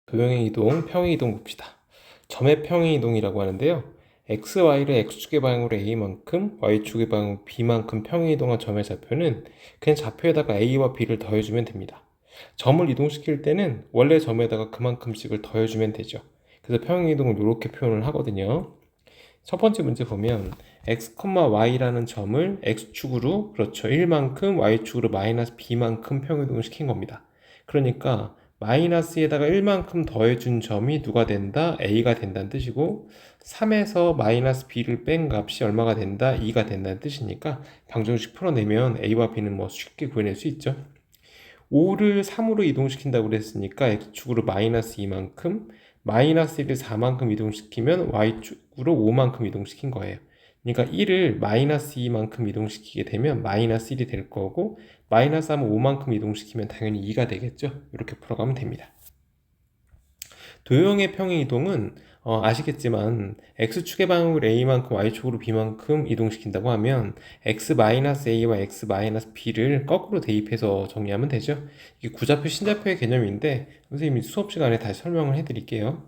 도형의 이동, 평의 이동 봅시다. 점의 평의 이동이라고 하는데요. x, y를 x축의 방향으로 a만큼, y축의 방향으로 b만큼 평의 이동한 점의 좌표는 그냥 좌표에다가 a와 b를 더해주면 됩니다. 점을 이동시킬 때는 원래 점에다가 그만큼씩을 더해주면 되죠. 그래서 평의 이동을 이렇게 표현을 하거든요. 첫 번째 문제 보면 x, y라는 점을 x축으로, 그렇죠, 1만큼, y축으로 마이너스 b만큼 평의 이동을 시킨 겁니다. 그러니까 마이너스에다가 1만큼 더해준 점이 누가 된다? a가 된다는 뜻이고, 3에서 마이너스 b를 뺀 값이 얼마가 된다? 2가 된다는 뜻이니까 방정식 풀어내면 a와 b는 뭐 쉽게 구해낼 수 있죠. 5를 3으로 이동시킨다고 그랬으니까 x축으로 마이너스 2만큼, 마이너스 1을 4만큼 이동시키면 y축으로 5만큼 이동시킨 거예요. 그러니까 1을 마이너스 2만큼 이동시키게 되면 마이너스 1이 될 거고, 마이너스 하면 5만큼 이동시키면 당연히 2가 되겠죠. 이렇게 풀어가면 됩니다. 도형의 평의 이동은 아시겠지만 x축의 방향으로 a만큼 y축으로 b만큼 이동시킨다고 하면 x-a와 x-b를 거꾸로 대입해서 정리하면 되죠. 이게 구좌표 신좌표의 개념인데 선생님이 수업 시간에 다시 설명을 해드릴게요.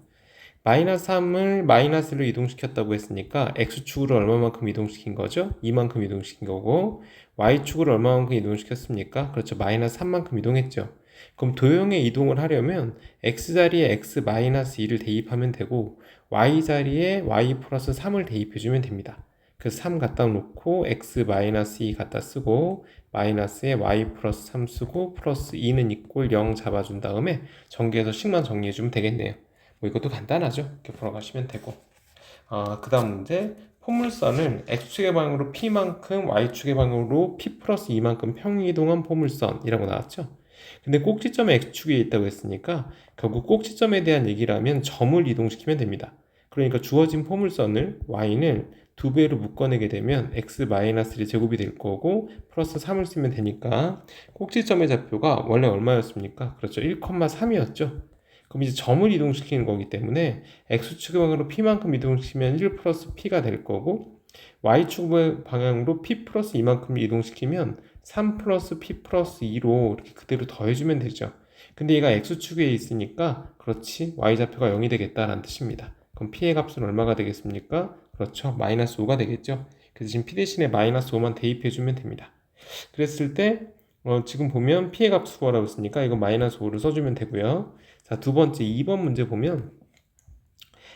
마이너스 3을 마이너스로 이동시켰다고 했으니까 x축으로 얼마만큼 이동시킨 거죠? 2만큼 이동시킨 거고, y축으로 얼마만큼 이동시켰습니까? 그렇죠, 마이너스 3만큼 이동했죠. 그럼 도형의 이동을 하려면 x자리에 x-2를 대입하면 되고, y자리에 y 플러스 3을 대입해주면 됩니다. 그래서 3 갖다 놓고 x-2 갖다 쓰고, 마이너스에 y 플러스 3 쓰고, 플러스 2는 이꼴 0 잡아준 다음에 전개해서 식만 정리해주면 되겠네요. 뭐 이것도 간단하죠. 이렇게 풀어가시면 되고, 그 다음 문제, 포물선을 x축의 방향으로 p만큼, y축의 방향으로 p 플러스 2만큼 평이동한 포물선이라고 나왔죠. 근데 꼭지점에 x축에 있다고 했으니까 결국 꼭지점에 대한 얘기를 하면 점을 이동시키면 됩니다. 그러니까 주어진 포물선을 y는 2배로 묶어내게 되면 x-1이 제곱이 될 거고 플러스 3을 쓰면 되니까 꼭지점의 좌표가 원래 얼마였습니까? 그렇죠, 1,3이었죠. 그럼 이제 점을 이동시키는 거기 때문에 x축의 방향으로 p만큼 이동시키면 1 플러스 p가 될 거고, y축의 방향으로 p 플러스 2만큼 이동시키면 3 플러스 p 플러스 2로 이렇게 그대로 더해주면 되죠. 근데 얘가 x축에 있으니까 그렇지, y좌표가 0이 되겠다라는 뜻입니다. 그럼 p의 값은 얼마가 되겠습니까? 그렇죠, 마이너스 5가 되겠죠. 그래서 지금 p 대신에 마이너스 5만 대입해주면 됩니다. 그랬을 때 지금 보면 p의 값 구하라고 했으니까 이거 마이너스 5를 써주면 되고요. 자, 두 번째 2번 문제 보면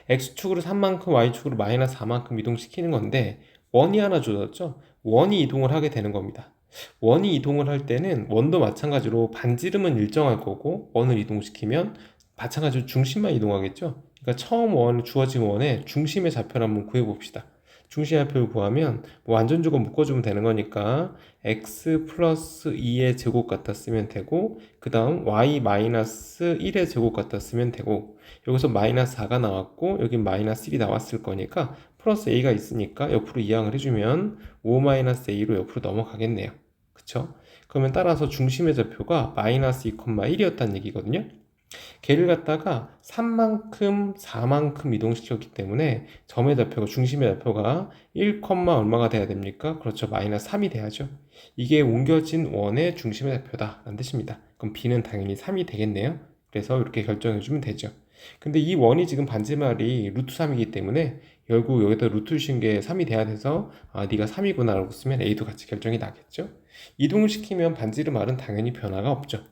x축으로 3만큼 y축으로 마이너스 4만큼 이동시키는 건데 원이 하나 주어졌죠. 원이 이동을 하게 되는 겁니다. 원이 이동을 할 때는 원도 마찬가지로 반지름은 일정할 거고, 원을 이동시키면 마찬가지로 중심만 이동하겠죠. 그러니까 처음 주어진 원의 중심의 좌표를 한번 구해봅시다. 중심의 좌표를 구하면 뭐 완전주거 묶어주면 되는 거니까 x 플러스 2의 제곱 갖다 쓰면 되고, 그 다음 y 마이너스 1의 제곱 갖다 쓰면 되고, 여기서 마이너스 4가 나왔고 여기 마이너스 1이 나왔을 거니까 플러스 a가 있으니까 옆으로 이항을 해주면 5 마이너스 a로 옆으로 넘어가겠네요. 그쵸? 그러면 따라서 중심의 좌표가 마이너스 2,1이었다는 얘기거든요. 걔를 갖다가 3만큼 4만큼 이동시켰기 때문에 점의 좌표가, 중심의 좌표가 1, 얼마가 돼야 됩니까? 그렇죠, 마이너스 3이 돼야죠. 이게 옮겨진 원의 중심의 좌표다 라는 뜻입니다. 그럼 b는 당연히 3이 되겠네요. 그래서 이렇게 결정해 주면 되죠. 근데 이 원이 지금 반지말이 루트 3이기 때문에 결국 여기다 루트를 씌운 게 3이 돼야 돼서 네가 3이구나 라고 쓰면 a도 같이 결정이 나겠죠. 이동을 시키면 반지름알은 당연히 변화가 없죠.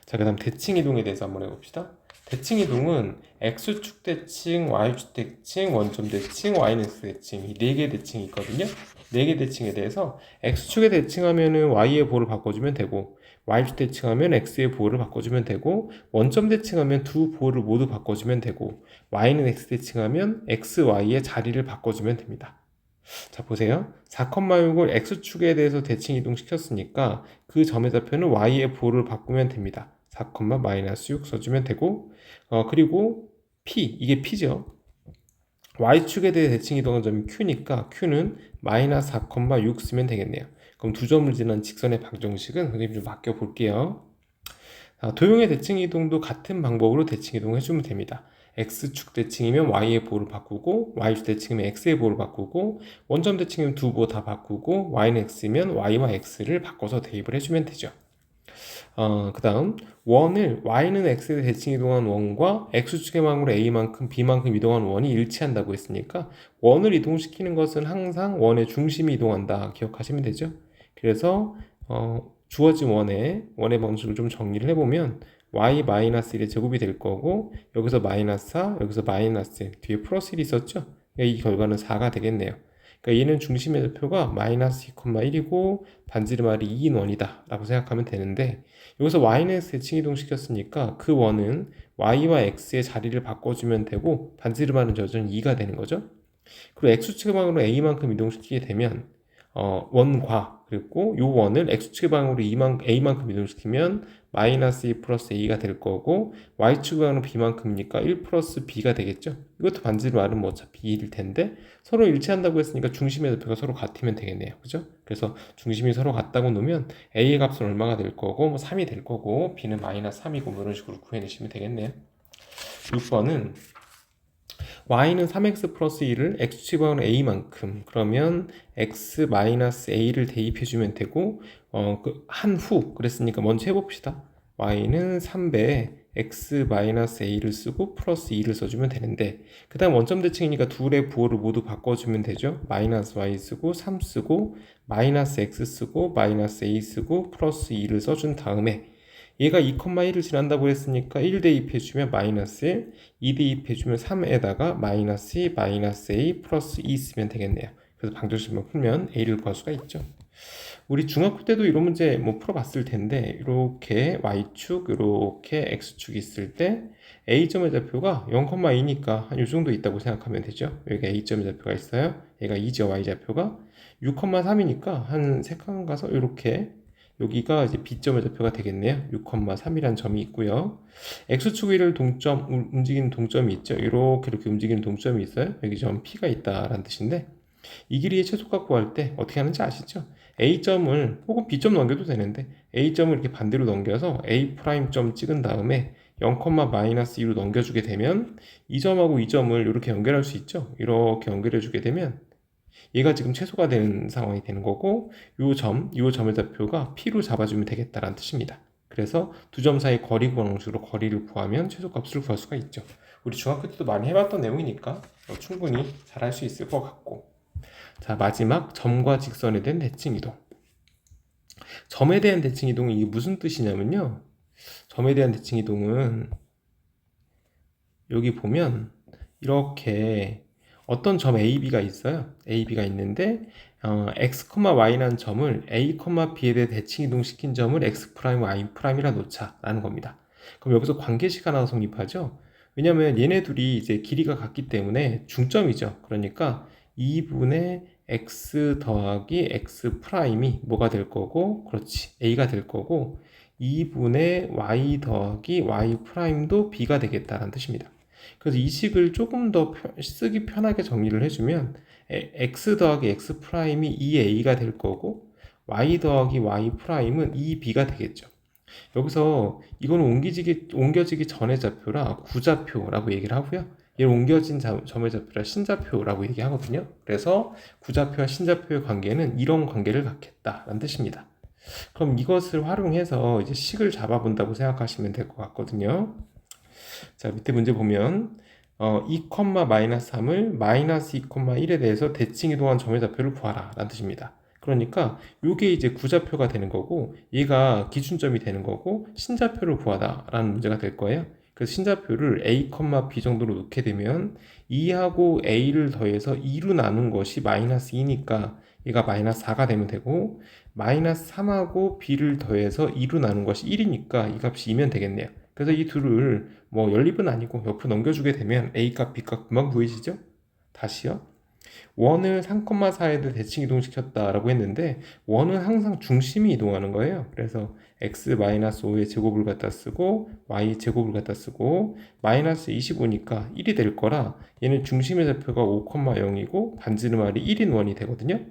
자, 그 다음 대칭 이동에 대해서 한번 해봅시다. 대칭 이동은 x축 대칭, y축 대칭, 원점 대칭, yx 대칭, 이 4개 대칭이 있거든요. 4개 대칭에 대해서 x축에 대칭하면은 y의 보호를 바꿔주면 되고, y축 대칭하면 x의 보호를 바꿔주면 되고, 원점 대칭하면 두 보호를 모두 바꿔주면 되고, y는 x 대칭하면 x, y의 자리를 바꿔주면 됩니다. 자, 보세요. 4,6을 x축에 대해서 대칭 이동시켰으니까 그 점의 좌표는 y의 보호를 바꾸면 됩니다. 4,-6 써주면 되고, 그리고 p, 이게 p죠. y축에 대해 대칭 이동한 점이 q니까 q는 마이너스 4,6 쓰면 되겠네요. 그럼 두 점을 지난 직선의 방정식은 선생님 좀 맡겨 볼게요. 도형의 대칭 이동도 같은 방법으로 대칭 이동을 해주면 됩니다. x축 대칭이면 y의 보호를 바꾸고, y축 대칭이면 x의 보호를 바꾸고, 원점 대칭이면 두 보호 다 바꾸고, y는 x면 y와 x를 바꿔서 대입을 해주면 되죠. 그 다음 원을 y는 x에 대칭 이동한 원과 x축의 방으로 a만큼 b만큼 이동한 원이 일치한다고 했으니까 원을 이동시키는 것은 항상 원의 중심이 이동한다 기억하시면 되죠. 그래서 주어진 원의 방식을 좀 정리를 해보면 y-1의 제곱이 될 거고 여기서 마이너스 4 여기서 마이너스 1 뒤에 플러스 1이 있었죠. 이 결과는 4가 되겠네요. 그러니까 얘는 중심의 좌표가 마이너스 2,1이고 반지름알이 2인 원이다 라고 생각하면 되는데 여기서 y는 x 대칭 이동시켰으니까 그 원은 y와 x의 자리를 바꿔주면 되고 반지름알은 여전히 2가 되는 거죠. 그리고 x축의 방으로 a만큼 이동시키게 되면 원과 그리고 요 원을 x축의 방으로 a만큼 이동시키면 마이너스 2 플러스 a가 될 거고 y축의 방으로 b만큼이니까 1 플러스 b가 되겠죠. 이것도 반지름알은 뭐 어차피 2일 텐데 서로 일치한다고 했으니까 중심의 좌표가 서로 같으면 되겠네요. 그죠? 그래서 중심이 서로 같다고 놓으면 a의 값은 얼마가 될 거고 뭐 3이 될 거고 b는 마이너스 3이고 뭐 이런 식으로 구해내시면 되겠네요. 6번은 y는 3x 플러스 1을 x축의 방으로 a만큼 그러면 x 마이너스 a를 대입해주면 되고 한 후 그랬으니까 먼저 해봅시다. y는 3배에 x 마이너스 a를 쓰고 플러스 2를 써주면 되는데 그 다음 원점 대칭이니까 둘의 부호를 모두 바꿔주면 되죠. 마이너스 y 쓰고 3 쓰고 마이너스 x 쓰고 마이너스 a 쓰고 플러스 2를 써준 다음에 얘가 2,1을 지난다고 했으니까 1 대입해주면 마이너스 1, 2 대입해주면 3에다가 마이너스 2, 마이너스 a 플러스 2 쓰면 되겠네요. 그래서 방정식만 풀면 a를 구할 수가 있죠. 우리 중학교 때도 이런 문제 뭐 풀어봤을 텐데 이렇게 y축, 이렇게 x축이 있을 때 a점의 좌표가 0,2니까 한 이 정도 있다고 생각하면 되죠. 여기가 a점의 좌표가 있어요. 얘가 2죠, y 좌표가 6,3이니까 한 3칸 가서 이렇게 여기가 이제 B점의 좌표가 되겠네요. 6,3이라는 점이 있고요. X축 위를 움직이는 동점이 있죠. 이렇게 움직이는 동점이 있어요. 여기 점 P가 있다라는 뜻인데 이 길이의 최소값 구할 때 어떻게 하는지 아시죠? A점을 혹은 B점 넘겨도 되는데 A점을 이렇게 반대로 넘겨서 A'점 찍은 다음에 0,-2로 넘겨주게 되면 이 점하고 이 점을 이렇게 연결할 수 있죠. 이렇게 연결해 주게 되면 얘가 지금 최소가 되는 상황이 되는 거고 요 점의 좌표가 P로 잡아주면 되겠다라는 뜻입니다. 그래서 두 점 사이 거리 구하식으로 거리를 구하면 최소값을 구할 수가 있죠. 우리 중학교 때도 많이 해봤던 내용이니까 충분히 잘 할 수 있을 것 같고 자 마지막 점과 직선에 대한 대칭 이동 점에 대한 대칭 이동은 이게 무슨 뜻이냐면요 점에 대한 대칭 이동은 여기 보면 이렇게 어떤 점 A, B가 있어요. A, B가 있는데 x, y라는 점을 a, b에 대해 대칭 이동시킨 점을 x', y'이라 놓자라는 겁니다. 그럼 여기서 관계식 하나 성립하죠. 왜냐하면 얘네 둘이 이제 길이가 같기 때문에 중점이죠. 그러니까 2분의 x 더하기 x'이 뭐가 될 거고 그렇지 a가 될 거고 2분의 y 더하기 y'도 b가 되겠다라는 뜻입니다. 그래서 이 식을 조금 더 쓰기 편하게 정리를 해주면 x 더하기 x'이 2a가 될 거고 y 더하기 y''은 2b가 되겠죠. 여기서 이거는 옮겨지기 전의 좌표라 구좌표라고 얘기를 하고요. 얘를 옮겨진 점의 좌표라 신좌표라고 얘기하거든요. 그래서 구좌표와 신좌표의 관계는 이런 관계를 갖겠다라는 뜻입니다. 그럼 이것을 활용해서 이제 식을 잡아본다고 생각하시면 될 것 같거든요. 자, 밑에 문제 보면 2,-3을 마이너스 2,1에 대해서 대칭 이동한 점의 좌표를 구하라 라는 뜻입니다. 그러니까 이게 이제 구좌표가 되는 거고 얘가 기준점이 되는 거고 신좌표를 구하다 라는 문제가 될 거예요. 그래서 신좌표를 a, b 정도로 놓게 되면 2하고 a를 더해서 2로 나눈 것이 마이너스 2니까 얘가 마이너스 4가 되면 되고 마이너스 3하고 b를 더해서 2로 나눈 것이 1이니까 이 값이 2면 되겠네요. 그래서 이 둘을 뭐 연립은 아니고 옆으로 넘겨주게 되면 A값, B값 금방 보이시죠? 다시요. 원을 3,4에 대칭 이동시켰다라고 했는데 원은 항상 중심이 이동하는 거예요. 그래서 x-5의 제곱을 갖다 쓰고 y 제곱을 갖다 쓰고 마이너스 25니까 1이 될 거라 얘는 중심의 좌표가 5,0이고 반지름알이 1인 원이 되거든요.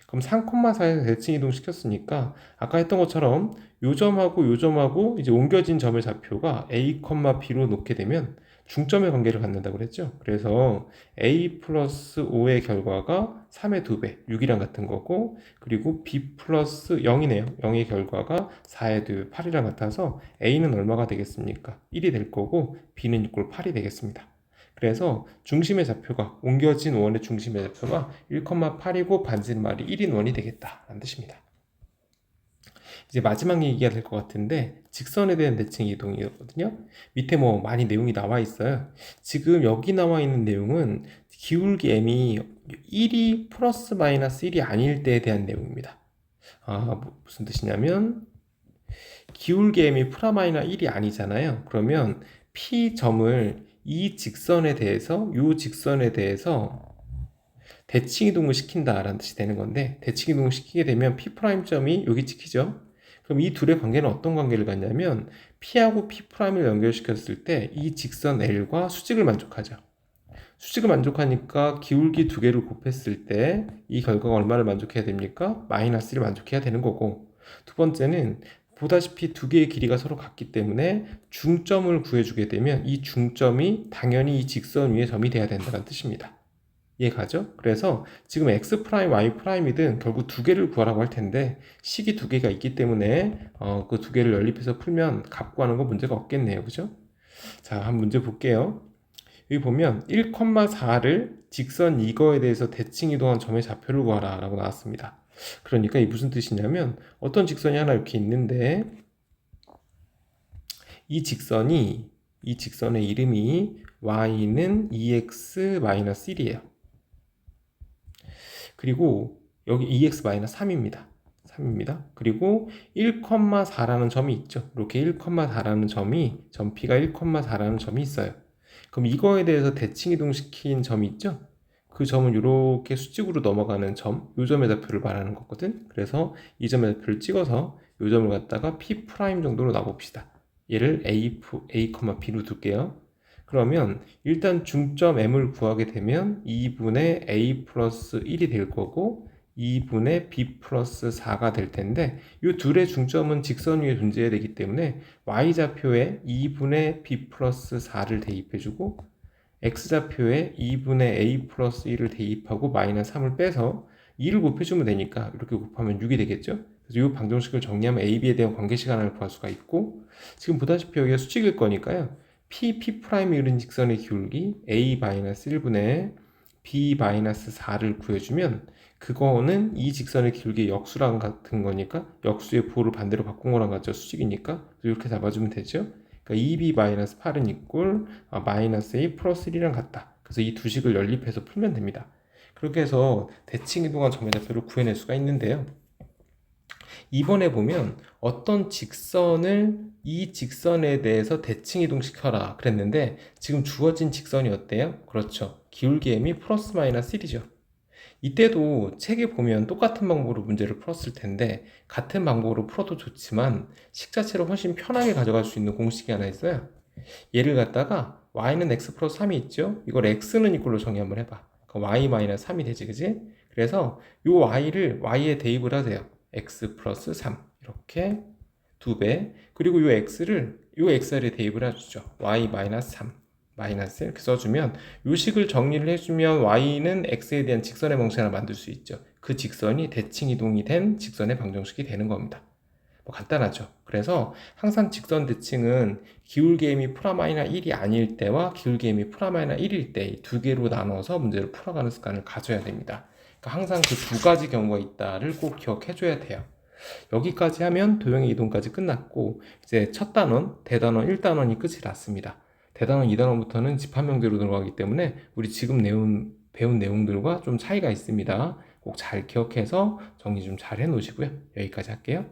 그럼 3,4에서 대칭 이동시켰으니까 아까 했던 것처럼 요 점하고 요 점하고 이제 옮겨진 점의 좌표가 a, b로 놓게 되면 중점의 관계를 갖는다고 그랬죠. 그래서 a 플러스 5의 결과가 3의 2배, 6이랑 같은 거고, 그리고 b 플러스 0이네요. 0의 결과가 4의 2배, 8이랑 같아서 a는 얼마가 되겠습니까? 1이 될 거고, b는 6, 8이 되겠습니다. 그래서 중심의 좌표가, 옮겨진 원의 중심의 좌표가 1,8이고 반지름말이 1인 원이 되겠다라는 뜻입니다. 이제 마지막 얘기가 될 것 같은데, 직선에 대한 대칭 이동이거든요. 밑에 뭐 많이 내용이 나와 있어요. 지금 여기 나와 있는 내용은 기울기 m이 1이 플러스 마이너스 1이 아닐 때에 대한 내용입니다. 무슨 뜻이냐면 기울기 m이 프라마이너 1이 아니잖아요. 그러면 P점을 이 직선에 대해서, 이 직선에 대해서 대칭 이동을 시킨다라는 뜻이 되는 건데, 대칭 이동을 시키게 되면 P'점이 여기 찍히죠. 그럼 이 둘의 관계는 어떤 관계를 갖냐면 P하고 P'을 연결시켰을 때 이 직선 L과 수직을 만족하죠. 수직을 만족하니까 기울기 두 개를 곱했을 때 이 결과가 얼마를 만족해야 됩니까? 마이너스를 만족해야 되는 거고, 두 번째는 보다시피 두 개의 길이가 서로 같기 때문에 중점을 구해주게 되면 이 중점이 당연히 이 직선 위의 점이 돼야 된다는 뜻입니다. 이해가죠? 그래서 지금 x 프라임, y 프라임이든 결국 두 개를 구하라고 할 텐데 식이 두 개가 있기 때문에 그 두 개를 연립해서 풀면 값 구하는 거 문제가 없겠네요. 그죠? 자, 한 문제 볼게요. 여기 보면 1,4를 직선 이거에 대해서 대칭 이동한 점의 좌표를 구하라 라고 나왔습니다. 그러니까 이 무슨 뜻이냐면 어떤 직선이 하나 이렇게 있는데 이 직선의 이름이 y는 2x-1이에요. 그리고 여기 2x-3입니다. 3입니다. 그리고 1,4라는 점이 있죠. 이렇게 1,4라는 점 P가 1,4라는 점이 있어요. 그럼 이거에 대해서 대칭 이동시킨 점이 있죠. 그 점은 이렇게 수직으로 넘어가는 점, 이 점의 좌표를 말하는 거거든. 그래서 이 점의 좌표를 찍어서 이 점을 갖다가 P' 정도로 놔봅시다. 얘를 A, B로 둘게요. 그러면 일단 중점 M을 구하게 되면 2분의 A 플러스 1이 될 거고 2분의 B 플러스 4가 될 텐데 이 둘의 중점은 직선 위에 존재해야 되기 때문에 Y좌표에 2분의 B 플러스 4를 대입해주고 X좌표에 2분의 A 플러스 1을 대입하고 마이너스 3을 빼서 2를 곱해주면 되니까 이렇게 곱하면 6이 되겠죠? 그래서 이 방정식을 정리하면 AB에 대한 관계시간을 구할 수가 있고 지금 보다시피 여기가 수직일 거니까요. P'이 이룬 직선의 기울기 A-1분의 B-4를 구해주면 그거는 이 직선의 기울기의 역수랑 같은 거니까 역수의 부호를 반대로 바꾼 거랑 같죠. 수직이니까 이렇게 잡아주면 되죠. 그러니까 2B-8은 이꼴 마이너스 A 플러스 1이랑 같다. 그래서 이 두 식을 연립해서 풀면 됩니다. 그렇게 해서 대칭 이동한 점의 좌표를 구해낼 수가 있는데요. 이번에 보면 어떤 직선을 이 직선에 대해서 대칭 이동시켜라 그랬는데 지금 주어진 직선이 어때요? 그렇죠. 기울기 m이 플러스 마이너스 1이죠. 이때도 책에 보면 똑같은 방법으로 문제를 풀었을 텐데 같은 방법으로 풀어도 좋지만 식 자체를 훨씬 편하게 가져갈 수 있는 공식이 하나 있어요. 얘를 갖다가 y는 x 플러스 3이 있죠? 이걸 x는 이걸로 정의 한번 해봐. y 마이너스 3이 되지, 그지? 그래서 이 y를 y에 대입을 하세요. x 플러스 3 이렇게 2배 그리고 이 xr에 대입을 해주죠. y 마이너스 3 마이너스 이렇게 써주면 이 식을 정리를 해주면 y는 x에 대한 직선의 방식 하나 만들 수 있죠. 그 직선이 대칭 이동이 된 직선의 방정식이 되는 겁니다. 뭐 간단하죠. 그래서 항상 직선 대칭은 기울기 m이 프라마이너 1이 아닐 때와 기울기 m이 프라마이너 1일 때 두 개로 나눠서 문제를 풀어가는 습관을 가져야 됩니다. 그러니까 항상 그 두 가지 경우가 있다를 꼭 기억해 줘야 돼요. 여기까지 하면 도형의 이동까지 끝났고 이제 첫 단원, 대단원, 1단원이 끝이 났습니다. 대단원 2단원부터는 집합명제로 들어가기 때문에 우리 지금 배운 내용들과 좀 차이가 있습니다. 꼭 잘 기억해서 정리 좀 잘 해놓으시고요. 여기까지 할게요.